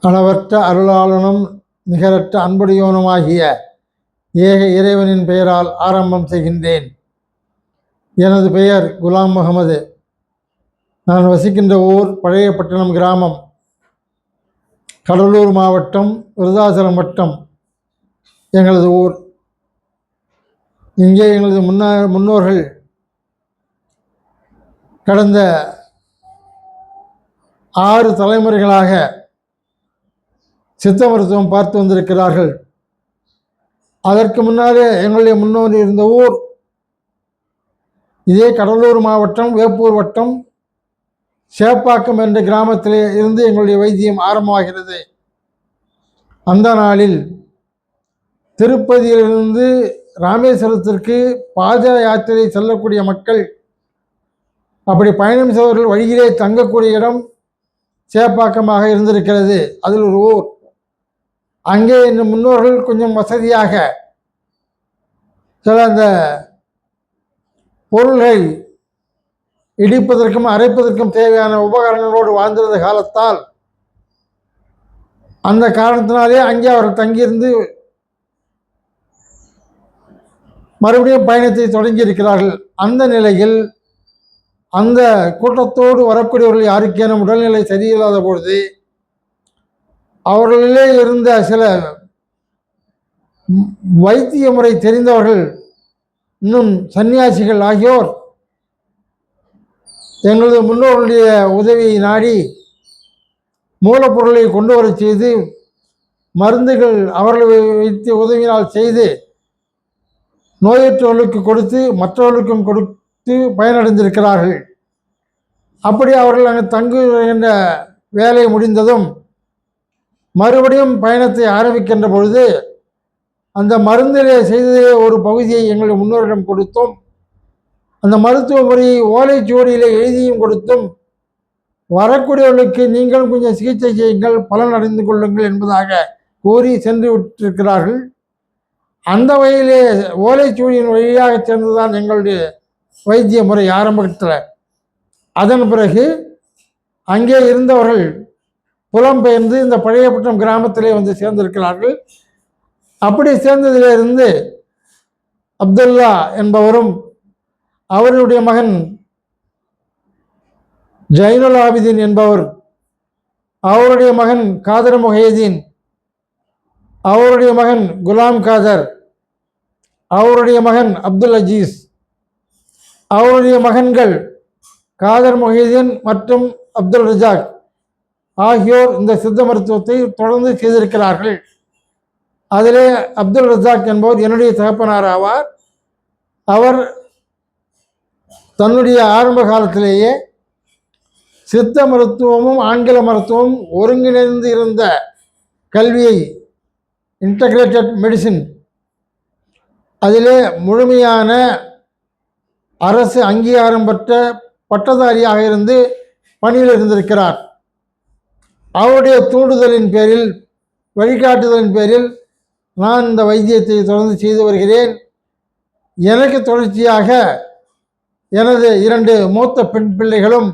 அளவற்ற அருளாளனும் நிகரற்ற அன்புடையோனுமாகிய ஏக இறைவனின் பெயரால் ஆரம்பம் செய்கின்றேன். எனது பெயர் குலாம் முகமது. நான் வசிக்கின்ற ஊர் பழையப்பட்டினம் கிராமம், கடலூர் மாவட்டம், விருதாச்சலம் வட்டம் எங்களது ஊர். இங்கே எங்களது முன்னோர்கள் கடந்த 6 தலைமுறைகளாக சித்த மருத்துவம் பார்த்து வந்திருக்கிறார்கள். அதற்கு முன்னாலே எங்களுடைய முன்னோர் இருந்த ஊர் இதே கடலூர் மாவட்டம், வேப்பூர் வட்டம், சேப்பாக்கம் என்ற கிராமத்திலே இருந்து எங்களுடைய வைத்தியம் ஆரம்பமாகிறது. அந்த நாளில் திருப்பதியிலிருந்து ராமேஸ்வரத்திற்கு பாத யாத்திரை செல்லக்கூடிய மக்கள் அப்படி பயணம் செய்வர்கள் வழியிலே தங்கக்கூடிய இடம் சேப்பாக்கமாக இருந்திருக்கிறது. அதில் ஒரு ஊர். அங்கே இந்த முன்னோர்கள் கொஞ்சம் வசதியாக சில அந்த பொருள்களை இடிப்பதற்கும் அரைப்பதற்கும் தேவையான உபகரணங்களோடு வாழ்ந்திருந்த காலத்தால் அந்த காரணத்தினாலே அங்கே அவர்கள் தங்கியிருந்து மறுபடியும் பயணத்தை தொடங்கி இருக்கிறார்கள். அந்த நிலையில் அந்த கூட்டத்தோடு வரக்கூடியவர்கள் யாருக்கேனும் உடல்நிலை சரியில்லாத பொழுது அவர்களிலே இருந்த சில வைத்திய முறை தெரிந்தவர்கள், இன்னும் சன்னியாசிகள் ஆகியோர் எங்களது முன்னோர்களுடைய உதவியை நாடி மூலப்பொருளை கொண்டு வர செய்து மருந்துகள் அவர்களை வைத்து உதவியினால் செய்து நோயற்றவர்களுக்கு கொடுத்து மற்றவர்களுக்கும் கொடுத்து பயனடைந்திருக்கிறார்கள். அப்படி அவர்கள் அங்கே தங்குகின்ற வேலை முடிந்ததும் மறுபடியும் பயணத்தை ஆரம்பிக்கின்ற பொழுது அந்த மருந்திலே செய்ததே ஒரு பகுதியை எங்களுடைய முன்னோரிடம் கொடுத்தோம். அந்த மருத்துவ முறையை ஓலைச்சுவடியிலே எழுதியும் கொடுத்தும் வரக்கூடியவர்களுக்கு நீங்களும் கொஞ்சம் சிகிச்சை செய்யுங்கள், பலன் அடைந்து கொள்ளுங்கள் என்பதாக கூறி சென்று விட்டிருக்கிறார்கள். அந்த வகையிலே ஓலைச்சுவடியின் வழியாக சேர்ந்துதான் எங்களுடைய வைத்திய முறை ஆரம்பத்தில். அதன் பிறகு அங்கே இருந்தவர்கள் புலம்பெயர்ந்து இந்த பழையப்பட்டினம் கிராமத்திலே வந்து சேர்ந்திருக்கிறார்கள். அப்படி சேர்ந்ததிலிருந்து அப்துல்லா என்பவரும் அவருடைய மகன் ஜைனுல் ஆபிதீன் என்பவர், அவருடைய மகன் காதர் முஹைதீன், அவருடைய மகன் குலாம் காதர், அவருடைய மகன் அப்துல் அஜீஸ், அவருடைய மகன்கள் காதர் முஹைதீன் மற்றும் அப்துல் ரஜாக் ஆகியோர் இந்த சித்த மருத்துவத்தை தொடர்ந்து செய்திருக்கிறார்கள். அதிலே அப்துல் ரஜாக் என்பவர் என்னுடைய தகப்பனார் ஆவார். அவர் தன்னுடைய ஆரம்ப காலத்திலேயே சித்த மருத்துவமும் ஆங்கில மருத்துவமும் ஒருங்கிணைந்து இருந்த கல்வியை, இன்டகிரேட்டட் மெடிசின், அதிலே முழுமையான அரசு அங்கீகாரம் பெற்ற பட்டதாரியாக இருந்து பணியில் இருந்திருக்கிறார். அவருடைய தூண்டுதலின் பேரில், வழிகாட்டுதலின் பேரில் நான் இந்த வைத்தியத்தை தொடர்ந்து செய்து வருகிறேன். எனக்கு தொடர்ச்சியாக எனது 2 மூத்த பெண் பிள்ளைகளும்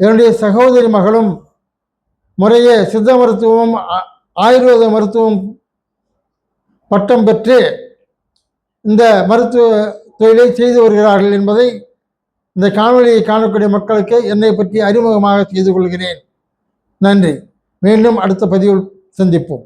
என்னுடைய சகோதரி மகளும் முறையே சித்த மருத்துவமும் ஆயுர்வேத மருத்துவம் பட்டம் பெற்று இந்த மருத்துவ தொழிலை செய்து வருகிறார்கள் என்பதை இந்த காணொலியை காணக்கூடிய மக்களுக்கு என்னை பற்றி அறிமுகமாக செய்து கொள்கிறேன். நன்றி. மீண்டும் அடுத்த பதிவில் சந்திப்போம்.